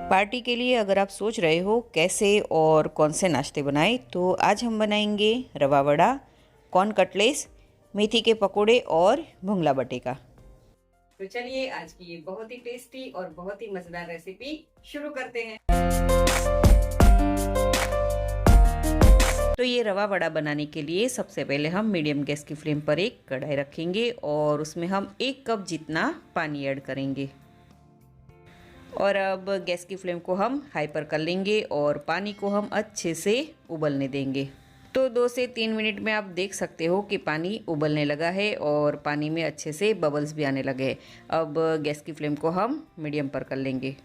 Party के लिए अगर आप सोच रहे हो कैसे और कौन से नाश्ते बनाएं, तो आज हम बनाएंगे रवा वड़ा, कॉर्न कटलेस, मेथी के पकोड़े और भुंगला बटेका। तो चलिए आज की ये बहुत ही टेस्टी और बहुत ही मज़ेदार रेसिपी शुरू करते हैं। तो ये रवा वड़ा बनाने के लिए सबसे पहले हम मीडियम गैस की फ्लेम पर एक कढ़ाई रखेंगे और उसमें हम 1 कप जितना पानी ऐड करेंगे। और अब गैस की फ्लेम को हम हाई पर कर लेंगे और पानी को हम अच्छे से उबलने देंगे। तो 2 से 3 मिनट में आप देख सकते हो कि पानी उबलने लगा है और पानी में अच्छे से बबल्स भी आने लगे हैं। अब गैस की फ्लेम को हम मीडियम पर कर लेंगे।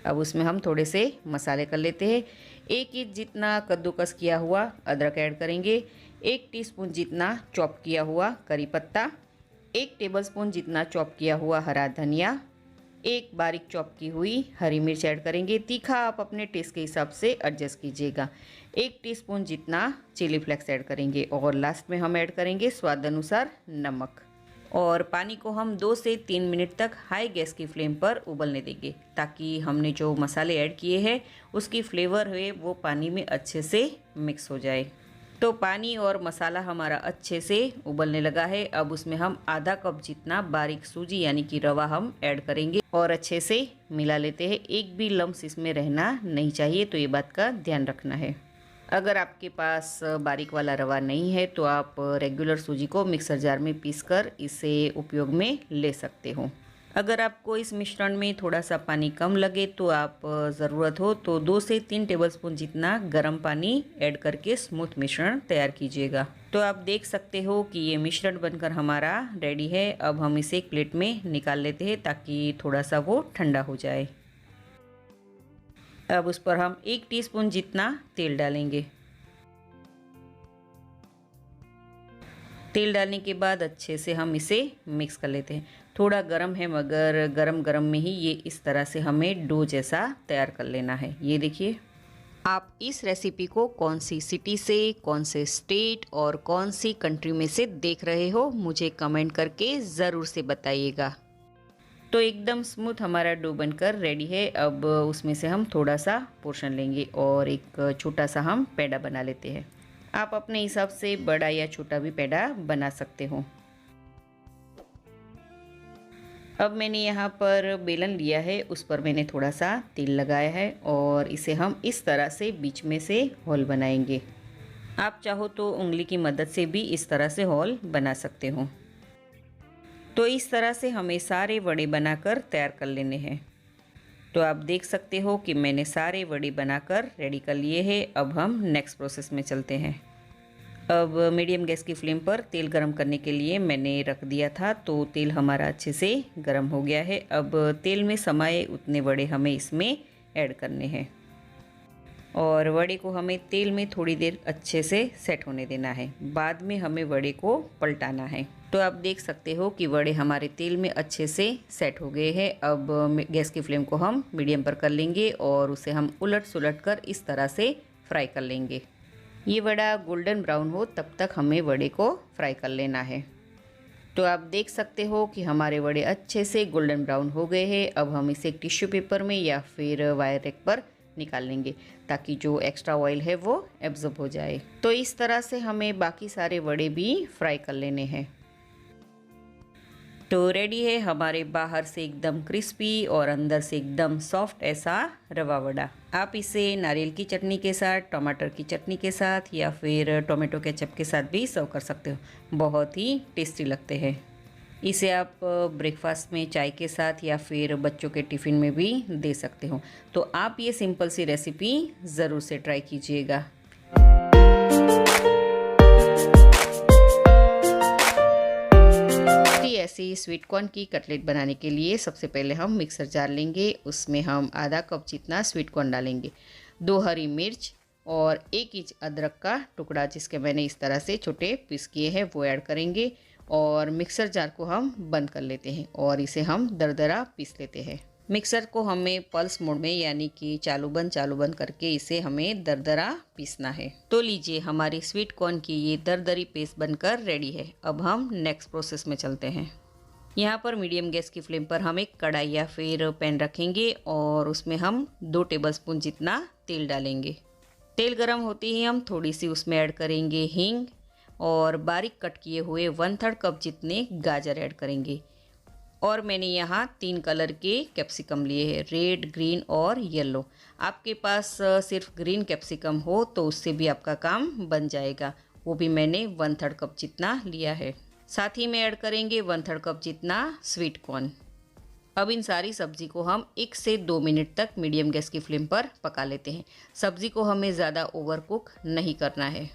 अब उसमें हम थोड़े से मसाले कर लेते हैं। 1 इंच जितना कद्दूकस किया हुआ अदरक ऐड करेंगे, 1 टीस्पून जितना चॉप किया हुआ करी पत्ता, 1 टेबलस्पून जितना चॉप किया हुआ हरा धनिया, 1 बारीक चॉप की हुई हरी मिर्च ऐड करेंगे। तीखा आप अपने टेस्ट के हिसाब से एडजस्ट कीजिएगा। 1 टीस्पून जितना चिली फ्लेक्स ऐड करेंगे और लास्ट में हम ऐड करेंगे स्वाद अनुसार नमक। और पानी को हम 2 से 3 मिनट तक हाई गैस की फ्लेम पर उबलने देंगे, ताकि हमने जो मसाले ऐड किए हैं उसकी फ्लेवर है वो पानी में अच्छे से मिक्स हो जाए। तो पानी और मसाला हमारा अच्छे से उबलने लगा है। अब उसमें हम आधा कप जितना बारीक सूजी यानी कि रवा हम ऐड करेंगे और अच्छे से मिला लेते हैं। एक भी लम्स इसमें रहना नहीं चाहिए, तो ये बात का ध्यान रखना है। अगर आपके पास बारीक वाला रवा नहीं है तो आप रेगुलर सूजी को मिक्सर जार में पीसकर इसे उपयोग में ले सकते हो। अगर आपको इस मिश्रण में थोड़ा सा पानी कम लगे तो आप ज़रूरत हो तो 2 से 3 टेबलस्पून जितना गर्म पानी ऐड करके स्मूथ मिश्रण तैयार कीजिएगा। तो आप देख सकते हो कि ये मिश्रण बनकर हमारा रेडी है। अब हम इसे एक प्लेट में निकाल लेते हैं ताकि थोड़ा सा वो ठंडा हो जाए। अब उस पर हम 1 टीस्पून जितना तेल डालेंगे। तेल डालने के बाद अच्छे से हम इसे मिक्स कर लेते हैं। थोड़ा गरम है मगर गरम गरम में ही ये इस तरह से हमें डो जैसा तैयार कर लेना है। ये देखिए। आप इस रेसिपी को कौन सी सिटी से, कौन से स्टेट और कौन सी कंट्री में से देख रहे हो, मुझे कमेंट करके ज़रूर से बताइएगा। तो एकदम स्मूथ हमारा डो बनकर रेडी है। अब उसमें से हम थोड़ा सा पोर्शन लेंगे और एक छोटा सा हम पेड़ा बना लेते हैं। आप अपने हिसाब से बड़ा या छोटा भी पेड़ा बना सकते हो। अब मैंने यहाँ पर बेलन लिया है, उस पर मैंने थोड़ा सा तेल लगाया है और इसे हम इस तरह से बीच में से होल बनाएंगे। आप चाहो तो उंगली की मदद से भी इस तरह से होल बना सकते हो। तो इस तरह से हमें सारे वड़े बनाकर तैयार कर लेने हैं। तो आप देख सकते हो कि मैंने सारे वड़े बनाकर रेडी कर लिए हैं। अब हम नेक्स्ट प्रोसेस में चलते हैं। अब मीडियम गैस की फ्लेम पर तेल गरम करने के लिए मैंने रख दिया था, तो तेल हमारा अच्छे से गरम हो गया है। अब तेल में समाये उतने वड़े हमें इसमें ऐड करने हैं और वड़े को हमें तेल में थोड़ी देर अच्छे से सेट होने देना है। बाद में हमें वड़े को पलटाना है। तो आप देख सकते हो कि वड़े हमारे तेल में अच्छे से सेट हो गए हैं। अब गैस की फ्लेम को हम मीडियम पर कर लेंगे और उसे हम उलट सुलट कर इस तरह से फ्राई कर लेंगे। ये वड़ा गोल्डन ब्राउन हो तब तक हमें वड़े को फ्राई कर लेना है। तो आप देख सकते हो कि हमारे वड़े अच्छे से गोल्डन ब्राउन हो गए हैं। अब हम इसे एक टिश्यू पेपर में या फिर वायर रैक पर निकाल लेंगे ताकि जो एक्स्ट्रा ऑयल है वो एब्जॉर्ब हो जाए। तो इस तरह से हमें बाकी सारे वड़े भी फ्राई कर लेने हैं। तो रेडी है हमारे बाहर से एकदम क्रिस्पी और अंदर से एकदम सॉफ्ट ऐसा रवा वड़ा। आप इसे नारियल की चटनी के साथ, टमाटर की चटनी के साथ या फिर टोमेटो केचप के साथ भी सर्व कर सकते हो। बहुत ही टेस्टी लगते हैं। इसे आप ब्रेकफास्ट में चाय के साथ या फिर बच्चों के टिफ़िन में भी दे सकते हो। तो आप ये सिंपल सी रेसिपी ज़रूर से ट्राई कीजिएगा। ऐसी स्वीट कॉर्न की कटलेट बनाने के लिए सबसे पहले हम मिक्सर जार लेंगे। उसमें हम आधा कप जितना स्वीट कॉर्न डालेंगे, 2 हरी मिर्च और 1 इंच अदरक का टुकड़ा जिसके मैंने इस तरह से छोटे पीस किए हैं वो ऐड करेंगे और मिक्सर जार को हम बंद कर लेते हैं और इसे हम दरदरा पीस लेते हैं। मिक्सर को हमें पल्स मोड में यानी कि चालू बंद करके इसे हमें दरदरा पीसना है। तो लीजिए हमारी स्वीट कॉर्न की ये दरदरी पेस्ट बनकर रेडी है। अब हम नेक्स्ट प्रोसेस में चलते हैं। यहाँ पर मीडियम गैस की फ्लेम पर हम एक कढ़ाई या फिर पैन रखेंगे और उसमें हम 2 टेबलस्पून जितना तेल डालेंगे। तेल गरम होते ही हम थोड़ी सी उसमें ऐड करेंगे हींग और बारीक कट किए हुए 1/3 कप जितने गाजर ऐड करेंगे। और मैंने यहाँ 3 कलर के कैप्सिकम लिए हैं, रेड, ग्रीन और येलो। आपके पास सिर्फ ग्रीन कैप्सिकम हो तो उससे भी आपका काम बन जाएगा। वो भी मैंने 1/3 कप जितना लिया है। साथ ही में ऐड करेंगे 1/3 कप जितना स्वीट कॉर्न। अब इन सारी सब्ज़ी को हम 1 से 2 मिनट तक मीडियम गैस की फ्लेम पर पका लेते हैं। सब्ज़ी को हमें ज़्यादा ओवर कुक नहीं करना है।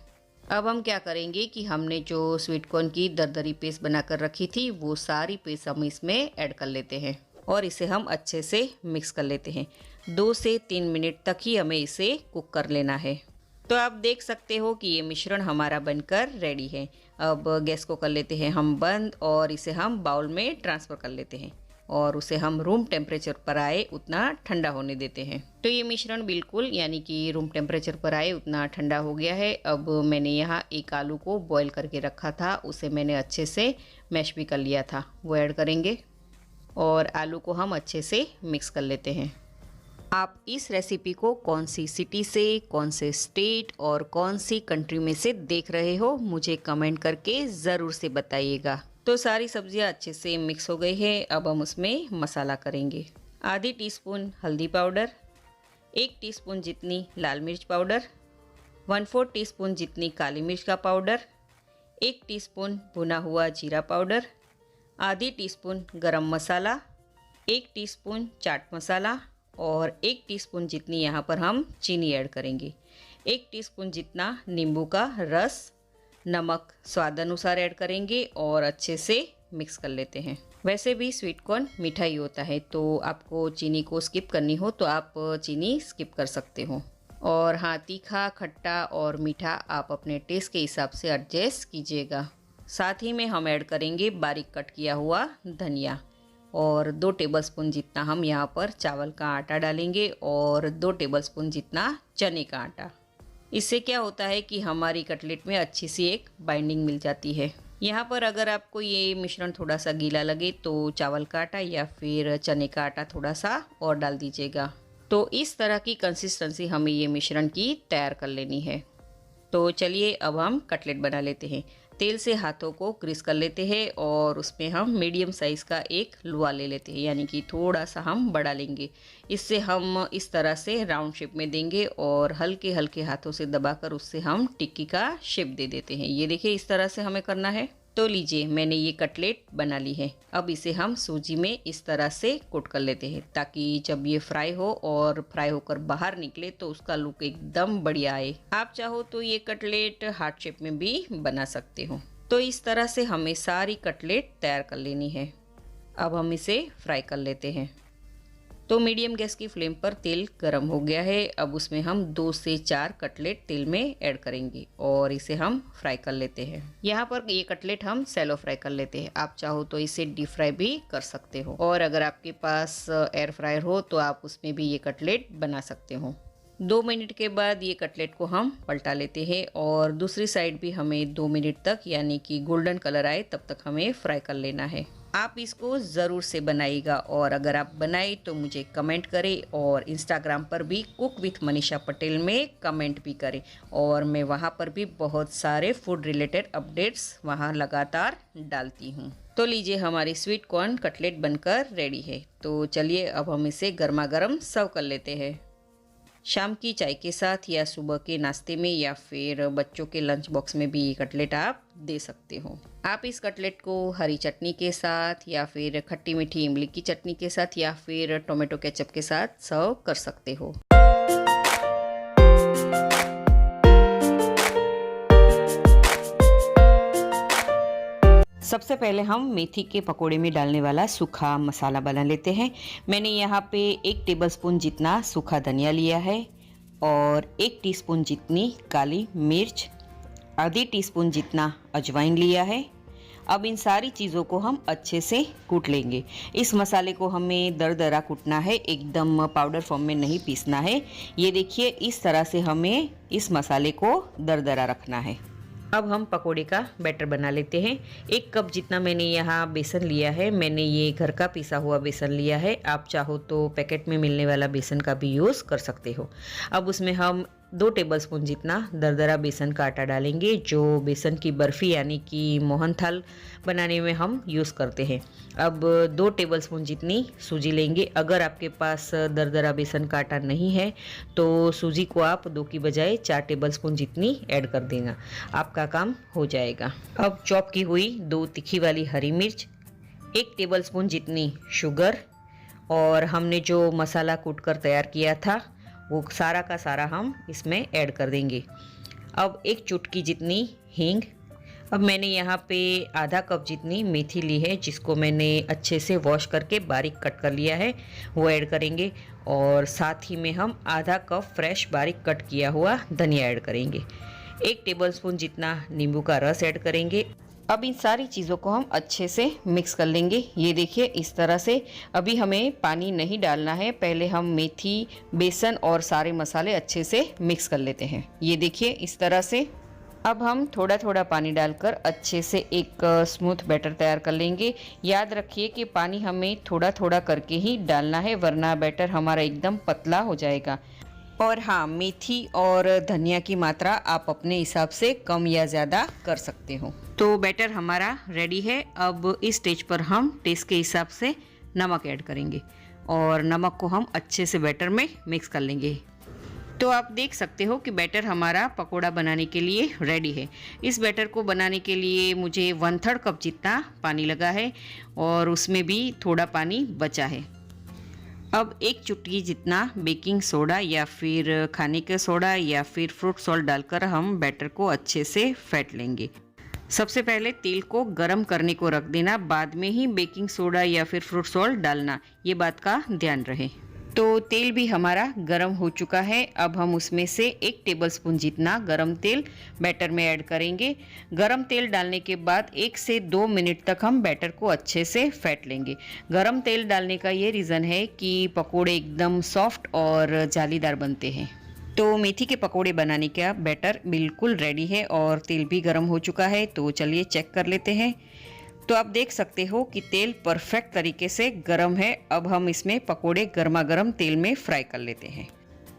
अब हम क्या करेंगे कि हमने जो स्वीट कॉर्न की दरदरी पेस्ट बनाकर रखी थी वो सारी पेस्ट हम इसमें ऐड कर लेते हैं और इसे हम अच्छे से मिक्स कर लेते हैं। 2 से 3 मिनट तक ही हमें इसे कुक कर लेना है। तो आप देख सकते हो कि ये मिश्रण हमारा बनकर रेडी है। अब गैस को कर लेते हैं हम बंद और इसे हम बाउल में ट्रांसफ़र कर लेते हैं और उसे हम रूम टेम्परेचर पर आए उतना ठंडा होने देते हैं। तो ये मिश्रण बिल्कुल यानी कि रूम टेम्परेचर पर आए उतना ठंडा हो गया है। अब मैंने यहाँ एक आलू को बॉईल करके रखा था, उसे मैंने अच्छे से मैश भी कर लिया था, वो ऐड करेंगे और आलू को हम अच्छे से मिक्स कर लेते हैं। आप इस रेसिपी को कौन सी सिटी से, कौन से स्टेट और कौन सी कंट्री में से देख रहे हो मुझे कमेंट करके ज़रूर से बताइएगा। तो सारी सब्जियां अच्छे से मिक्स हो गई है। अब हम उसमें मसाला करेंगे। आधी टीस्पून हल्दी पाउडर, 1 टीस्पून जितनी लाल मिर्च पाउडर, 1/4 टीस्पून जितनी काली मिर्च का पाउडर, 1 टीस्पून भुना हुआ जीरा पाउडर, आधी टीस्पून गरम मसाला, 1 टीस्पून चाट मसाला और 1 टीस्पून जितनी यहाँ पर हम चीनी ऐड करेंगे। 1 टीस्पून जितना नींबू का रस, नमक स्वाद अनुसार ऐड करेंगे और अच्छे से मिक्स कर लेते हैं। वैसे भी स्वीट कॉर्न मीठा ही होता है, तो आपको चीनी को स्किप करनी हो तो आप चीनी स्किप कर सकते हो। और हाँ, तीखा, खट्टा और मीठा आप अपने टेस्ट के हिसाब से एडजस्ट कीजिएगा। साथ ही में हम ऐड करेंगे बारीक कट किया हुआ धनिया और 2 टेबलस्पून जितना हम यहाँ पर चावल का आटा डालेंगे और 2 टेबलस्पून जितना चने का आटा। इससे क्या होता है कि हमारी कटलेट में अच्छी सी एक बाइंडिंग मिल जाती है। यहाँ पर अगर आपको ये मिश्रण थोड़ा सा गीला लगे तो चावल का आटा या फिर चने का आटा थोड़ा सा और डाल दीजिएगा। तो इस तरह की कंसिस्टेंसी हमें ये मिश्रण की तैयार कर लेनी है। तो चलिए अब हम कटलेट बना लेते हैं। तेल से हाथों को ग्रीस कर लेते हैं और उसमें हम मीडियम साइज़ का एक लुआ ले लेते हैं, यानी कि थोड़ा सा हम बड़ा लेंगे। इससे हम इस तरह से राउंड शेप में देंगे और हल्के हल्के हाथों से दबाकर उससे हम टिक्की का शेप दे देते हैं। ये देखिए, इस तरह से हमें करना है। तो लीजिए, मैंने ये कटलेट बना ली है। अब इसे हम सूजी में इस तरह से कोट कर लेते हैं ताकि जब ये फ्राई हो और फ्राई होकर बाहर निकले तो उसका लुक एकदम बढ़िया आए। आप चाहो तो ये कटलेट हार्ट शेप में भी बना सकते हो। तो इस तरह से हमें सारी कटलेट तैयार कर लेनी है। अब हम इसे फ्राई कर लेते हैं। तो मीडियम गैस की फ्लेम पर तेल गरम हो गया है। अब उसमें हम 2 से 4 कटलेट तेल में ऐड करेंगे और इसे हम फ्राई कर लेते हैं। यहाँ पर ये कटलेट हम सैलो फ्राई कर लेते हैं। आप चाहो तो इसे डीप फ्राई भी कर सकते हो और अगर आपके पास एयर फ्रायर हो तो आप उसमें भी ये कटलेट बना सकते हो। 2 मिनट के बाद ये कटलेट को हम पलटा लेते हैं और दूसरी साइड भी हमें 2 मिनट तक यानी कि गोल्डन कलर आए तब तक हमें फ्राई कर लेना है। आप इसको ज़रूर से बनाइएगा और अगर आप बनाए तो मुझे कमेंट करें और इंस्टाग्राम पर भी कुक विथ मनीषा पटेल में कमेंट भी करें और मैं वहाँ पर भी बहुत सारे फूड रिलेटेड अपडेट्स वहाँ लगातार डालती हूँ। तो लीजिए, हमारी स्वीट कॉर्न कटलेट बनकर रेडी है। तो चलिए अब हम इसे गर्मा गर्म सर्व कर लेते हैं। शाम की चाय के साथ या सुबह के नाश्ते में या फिर बच्चों के लंच बॉक्स में भी ये कटलेट आप दे सकते हो। आप इस कटलेट को हरी चटनी के साथ या फिर खट्टी मीठी इमली की चटनी के साथ या फिर टोमेटो केचप के साथ सर्व कर सकते हो। सबसे पहले हम मेथी के पकोड़े में डालने वाला सूखा मसाला बना लेते हैं। मैंने यहाँ पे 1 टेबलस्पून जितना सूखा धनिया लिया है और 1 टीस्पून जितनी काली मिर्च, आधी टीस्पून जितना अजवाइन लिया है। अब इन सारी चीज़ों को हम अच्छे से कूट लेंगे। इस मसाले को हमें दरदरा कूटना है, एकदम पाउडर फॉर्म में नहीं पीसना है। ये देखिए, इस तरह से हमें इस मसाले को दरदरा रखना है। अब हम पकोड़े का बैटर बना लेते हैं। 1 कप जितना मैंने यहाँ बेसन लिया है, मैंने ये घर का पिसा हुआ बेसन लिया है। आप चाहो तो पैकेट में मिलने वाला बेसन का भी यूज़ कर सकते हो। अब उसमें हम 2 टेबलस्पून जितना दरदरा बेसन का आटा डालेंगे, जो बेसन की बर्फ़ी यानी कि मोहनथाल बनाने में हम यूज़ करते हैं। अब 2 टेबलस्पून जितनी सूजी लेंगे। अगर आपके पास दरदरा बेसन का आटा नहीं है तो सूजी को आप 2 की बजाय 4 टेबलस्पून जितनी ऐड कर देना, आपका काम हो जाएगा। अब चॉप की हुई 2 तीखी वाली हरी मिर्च, 1 टेबलस्पून जितनी शुगर और हमने जो मसाला कूट कर तैयार किया था वो सारा का सारा हम इसमें ऐड कर देंगे। अब 1 चुटकी जितनी हींग। अब मैंने यहाँ पे आधा कप जितनी मेथी ली है, जिसको मैंने अच्छे से वॉश करके बारीक कट कर लिया है, वो ऐड करेंगे। और साथ ही में हम आधा कप फ्रेश बारीक कट किया हुआ धनिया ऐड करेंगे। 1 टेबलस्पून जितना नींबू का रस ऐड करेंगे। अब इन सारी चीज़ों को हम अच्छे से मिक्स कर लेंगे। ये देखिए इस तरह से। अभी हमें पानी नहीं डालना है, पहले हम मेथी, बेसन और सारे मसाले अच्छे से मिक्स कर लेते हैं। ये देखिए इस तरह से। अब हम थोड़ा थोड़ा पानी डालकर अच्छे से एक स्मूथ बैटर तैयार कर लेंगे। याद रखिए कि पानी हमें थोड़ा थोड़ा करके ही डालना है, वरना बैटर हमारा एकदम पतला हो जाएगा। और हाँ, मेथी और धनिया की मात्रा आप अपने हिसाब से कम या ज़्यादा कर सकते हो। तो बैटर हमारा रेडी है। अब इस स्टेज पर हम टेस्ट के हिसाब से नमक ऐड करेंगे और नमक को हम अच्छे से बैटर में मिक्स कर लेंगे। तो आप देख सकते हो कि बैटर हमारा पकोड़ा बनाने के लिए रेडी है। इस बैटर को बनाने के लिए मुझे 1/3 कप जितना पानी लगा है और उसमें भी थोड़ा पानी बचा है। अब 1 चुटकी जितना बेकिंग सोडा या फिर खाने का सोडा या फिर फ्रूट सॉल्ट डालकर हम बैटर को अच्छे से फेंट लेंगे। सबसे पहले तेल को गरम करने को रख देना, बाद में ही बेकिंग सोडा या फिर फ्रूट सॉल्ट डालना, ये बात का ध्यान रहे। तो तेल भी हमारा गरम हो चुका है। अब हम उसमें से 1 टेबलस्पून जितना गरम तेल बैटर में ऐड करेंगे। गरम तेल डालने के बाद 1 से 2 मिनट तक हम बैटर को अच्छे से फेंट लेंगे। गरम तेल डालने का ये रीज़न है कि पकोड़े एकदम सॉफ्ट और जालीदार बनते हैं। तो मेथी के पकोड़े बनाने का बैटर बिल्कुल रेडी है और तेल भी गरम हो चुका है। तो चलिए चेक कर लेते हैं। तो आप देख सकते हो कि तेल परफेक्ट तरीके से गरम है। अब हम इसमें पकोड़े गर्मा गर्म तेल में फ्राई कर लेते हैं।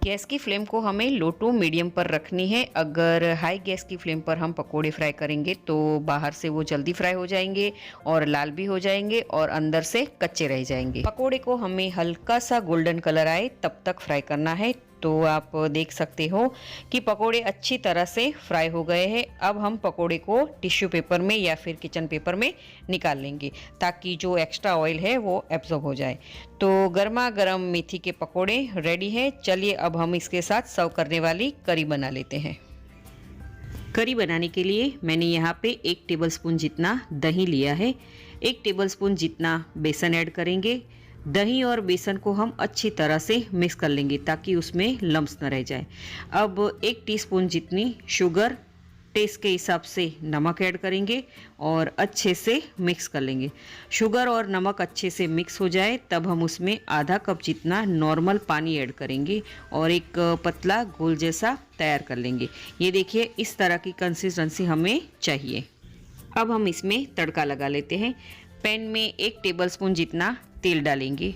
गैस की फ्लेम को हमें लो टू मीडियम पर रखनी है। अगर हाई गैस की फ्लेम पर हम पकोड़े फ्राई करेंगे तो बाहर से वो जल्दी फ्राई हो जाएंगे और लाल भी हो जाएंगे और अंदर से कच्चे रह जाएंगे। पकोड़े को हमें हल्का सा गोल्डन कलर आए तब तक फ्राई करना है। तो आप देख सकते हो कि पकोड़े अच्छी तरह से फ्राई हो गए हैं। अब हम पकोड़े को टिश्यू पेपर में या फिर किचन पेपर में निकाल लेंगे ताकि जो एक्स्ट्रा ऑयल है वो एब्जॉर्ब हो जाए। तो गर्मा गर्म मेथी के पकोड़े रेडी हैं। चलिए अब हम इसके साथ सर्व करने वाली करी बना लेते हैं। करी बनाने के लिए मैंने यहाँ पे 1 टेबलस्पून जितना दही लिया है। 1 टेबलस्पून जितना बेसन ऐड करेंगे। दही और बेसन को हम अच्छी तरह से मिक्स कर लेंगे ताकि उसमें लम्स न रह जाए। अब 1 टीस्पून जितनी शुगर, टेस्ट के हिसाब से नमक ऐड करेंगे और अच्छे से मिक्स कर लेंगे। शुगर और नमक अच्छे से मिक्स हो जाए तब हम उसमें आधा कप जितना नॉर्मल पानी ऐड करेंगे और एक पतला घोल जैसा तैयार कर लेंगे। ये देखिए इस तरह की कंसिस्टेंसी हमें चाहिए। अब हम इसमें तड़का लगा लेते हैं। पैन में 1 टेबलस्पून जितना तेल डालेंगे।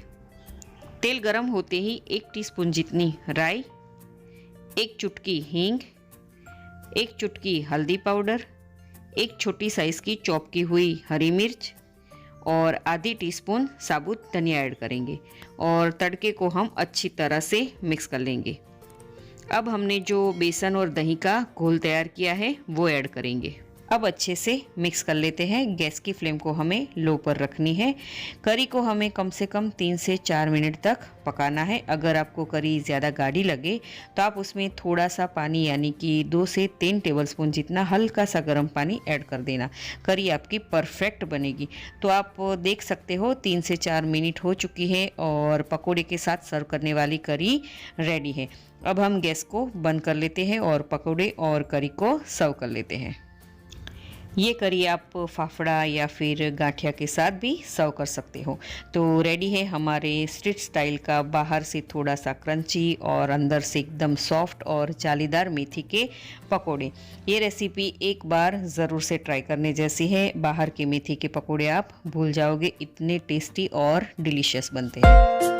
तेल गरम होते ही 1 टीस्पून जितनी राई, 1 चुटकी हींग, 1 चुटकी हल्दी पाउडर, 1 छोटी साइज़ की चॉप की हुई हरी मिर्च और आधी टीस्पून साबुत धनिया ऐड करेंगे और तड़के को हम अच्छी तरह से मिक्स कर लेंगे। अब हमने जो बेसन और दही का घोल तैयार किया है वो ऐड करेंगे। अब अच्छे से मिक्स कर लेते हैं। गैस की फ्लेम को हमें लो पर रखनी है। करी को हमें कम से कम 3 से 4 मिनट तक पकाना है। अगर आपको करी ज़्यादा गाढ़ी लगे तो आप उसमें थोड़ा सा पानी यानी कि 2 से 3 टेबलस्पून जितना हल्का सा गर्म पानी ऐड कर देना। करी आपकी परफेक्ट बनेगी। तो आप देख सकते हो 3 से 4 मिनट हो चुकी है और पकोड़े के साथ सर्व करने वाली करी रेडी है। अब हम गैस को बंद कर लेते हैं और पकोड़े और करी को सर्व कर लेते हैं। ये करी आप फाफड़ा या फिर गांठिया के साथ भी सर्व कर सकते हो। तो रेडी है हमारे स्ट्रीट स्टाइल का बाहर से थोड़ा सा क्रंची और अंदर से एकदम सॉफ्ट और जालीदार मेथी के पकोड़े। ये रेसिपी एक बार ज़रूर से ट्राई करने जैसी है। बाहर के मेथी के पकोड़े आप भूल जाओगे, इतने टेस्टी और डिलीशियस बनते हैं।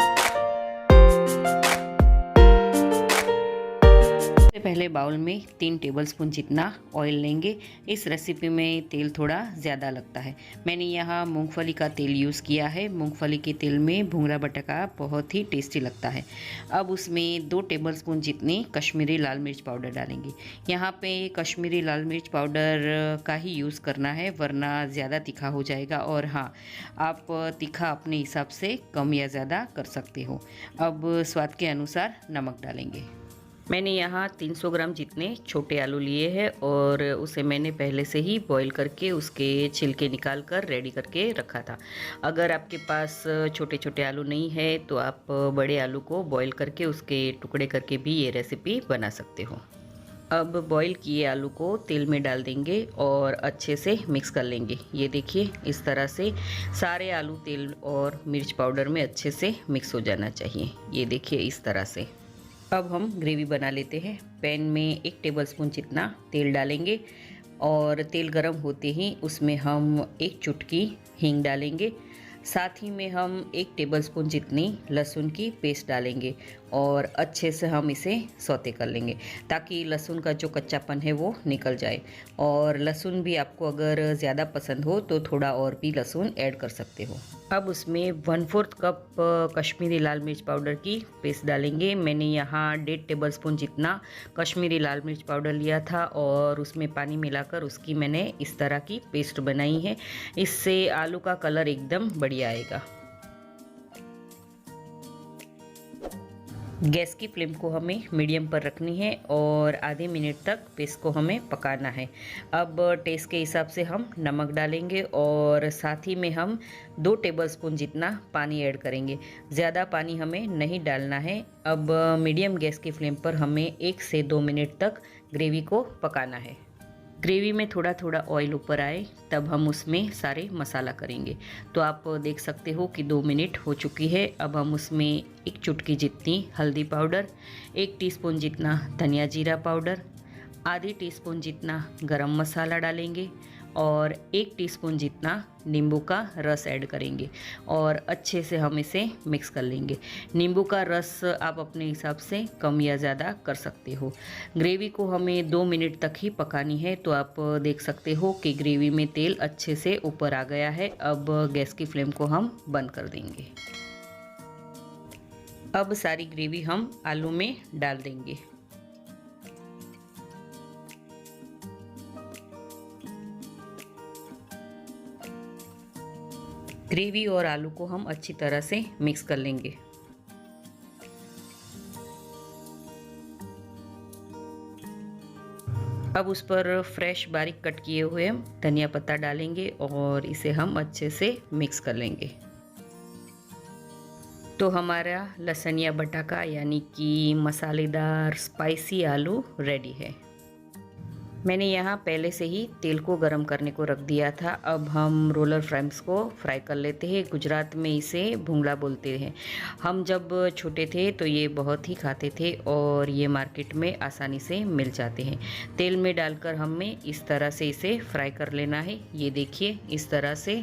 पहले बाउल में 3 टेबलस्पून जितना ऑयल लेंगे। इस रेसिपी में तेल थोड़ा ज़्यादा लगता है। मैंने यहाँ मूंगफली का तेल यूज़ किया है। मूंगफली के तेल में भुंगरा बटाका बहुत ही टेस्टी लगता है। अब उसमें 2 टेबलस्पून जितनी कश्मीरी लाल मिर्च पाउडर डालेंगे। यहाँ पे कश्मीरी लाल मिर्च पाउडर का ही यूज़ करना है, वरना ज़्यादा तीखा हो जाएगा। और हाँ, आप तीखा अपने हिसाब से कम या ज़्यादा कर सकते हो। अब स्वाद के अनुसार नमक डालेंगे। मैंने यहाँ 300 ग्राम जितने छोटे आलू लिए हैं और उसे मैंने पहले से ही बॉईल करके उसके छिलके निकाल कर रेडी करके रखा था। अगर आपके पास छोटे छोटे आलू नहीं है तो आप बड़े आलू को बॉईल करके उसके टुकड़े करके भी ये रेसिपी बना सकते हो। अब बॉईल किए आलू को तेल में डाल देंगे और अच्छे से मिक्स कर लेंगे। ये देखिए, इस तरह से सारे आलू तेल और मिर्च पाउडर में अच्छे से मिक्स हो जाना चाहिए। ये देखिए, इस तरह से। अब हम ग्रेवी बना लेते हैं। पैन में 1 टेबलस्पून जितना तेल डालेंगे और तेल गरम होते ही उसमें हम 1 चुटकी हींग डालेंगे। साथ ही में हम 1 टेबलस्पून जितनी लहसुन की पेस्ट डालेंगे और अच्छे से हम इसे सौते कर लेंगे ताकि लहसुन का जो कच्चापन है वो निकल जाए। और लहसुन भी आपको अगर ज़्यादा पसंद हो तो थोड़ा और भी लहसुन ऐड कर सकते हो। अब उसमें 1/4 कप कश्मीरी लाल मिर्च पाउडर की पेस्ट डालेंगे। मैंने यहाँ 1.5 टेबलस्पून जितना कश्मीरी लाल मिर्च पाउडर लिया था और उसमें पानी मिलाकर उसकी मैंने इस तरह की पेस्ट बनाई है। इससे आलू का कलर एकदम बढ़िया आएगा। गैस की फ्लेम को हमें मीडियम पर रखनी है और आधे मिनट तक पेस्ट को हमें पकाना है। अब टेस्ट के हिसाब से हम नमक डालेंगे और साथ ही में हम 2 टेबलस्पून जितना पानी ऐड करेंगे। ज़्यादा पानी हमें नहीं डालना है। अब मीडियम गैस की फ्लेम पर हमें 1 से 2 मिनट तक ग्रेवी को पकाना है। ग्रेवी में थोड़ा थोड़ा ऑयल ऊपर आए तब हम उसमें सारे मसाला करेंगे। तो आप देख सकते हो कि 2 मिनट हो चुकी है। अब हम उसमें 1 चुटकी जितनी हल्दी पाउडर, 1 टीस्पून जितना धनिया जीरा पाउडर, आधी टीस्पून जितना गरम मसाला डालेंगे और 1 टीस्पून जितना नींबू का रस ऐड करेंगे और अच्छे से हम इसे मिक्स कर लेंगे। नींबू का रस आप अपने हिसाब से कम या ज़्यादा कर सकते हो। ग्रेवी को हमें 2 मिनट तक ही पकानी है। तो आप देख सकते हो कि ग्रेवी में तेल अच्छे से ऊपर आ गया है। अब गैस की फ्लेम को हम बंद कर देंगे। अब सारी ग्रेवी हम आलू में डाल देंगे। ग्रेवी और आलू को हम अच्छी तरह से मिक्स कर लेंगे। अब उस पर फ्रेश बारीक कट किए हुए धनिया पत्ता डालेंगे और इसे हम अच्छे से मिक्स कर लेंगे। तो हमारा लसनिया बटाका यानी कि मसालेदार स्पाइसी आलू रेडी है। मैंने यहाँ पहले से ही तेल को गरम करने को रख दिया था। अब हम रोलर फ्राइम्स को फ्राई कर लेते हैं। गुजरात में इसे भुंगला बोलते हैं। हम जब छोटे थे तो ये बहुत ही खाते थे और ये मार्केट में आसानी से मिल जाते हैं। तेल में डालकर हमें इस तरह से इसे फ्राई कर लेना है। ये देखिए, इस तरह से।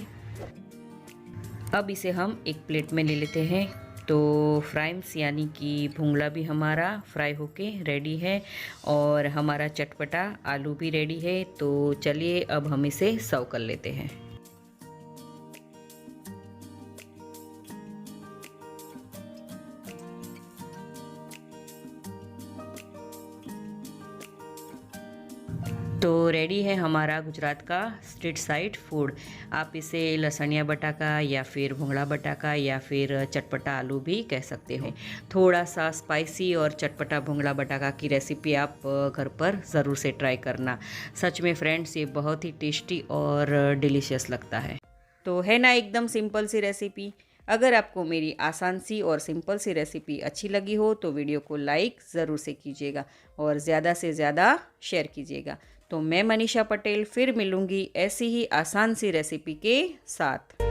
अब इसे हम एक प्लेट में ले लेते हैं। तो फ्राइम्स यानी कि भुंगला भी हमारा फ्राई होके रेडी है और हमारा चटपटा आलू भी रेडी है। तो चलिए अब हम इसे सर्व कर लेते हैं। तो रेडी है हमारा गुजरात का स्ट्रीट साइड फूड। आप इसे लसनिया बटाका या फिर भुंगड़ा बटाका या फिर चटपटा आलू भी कह सकते हो। थोड़ा सा स्पाइसी और चटपटा भुंगड़ा बटाका की रेसिपी आप घर पर ज़रूर से ट्राई करना। सच में फ्रेंड्स, ये बहुत ही टेस्टी और डिलीशियस लगता है। तो है ना एकदम सिंपल सी रेसिपी। अगर आपको मेरी आसान सी और सिंपल सी रेसिपी अच्छी लगी हो तो वीडियो को लाइक ज़रूर से कीजिएगा और ज़्यादा से ज़्यादा शेयर कीजिएगा। तो मैं मनीषा पटेल फिर मिलूंगी ऐसी ही आसान सी रेसिपी के साथ।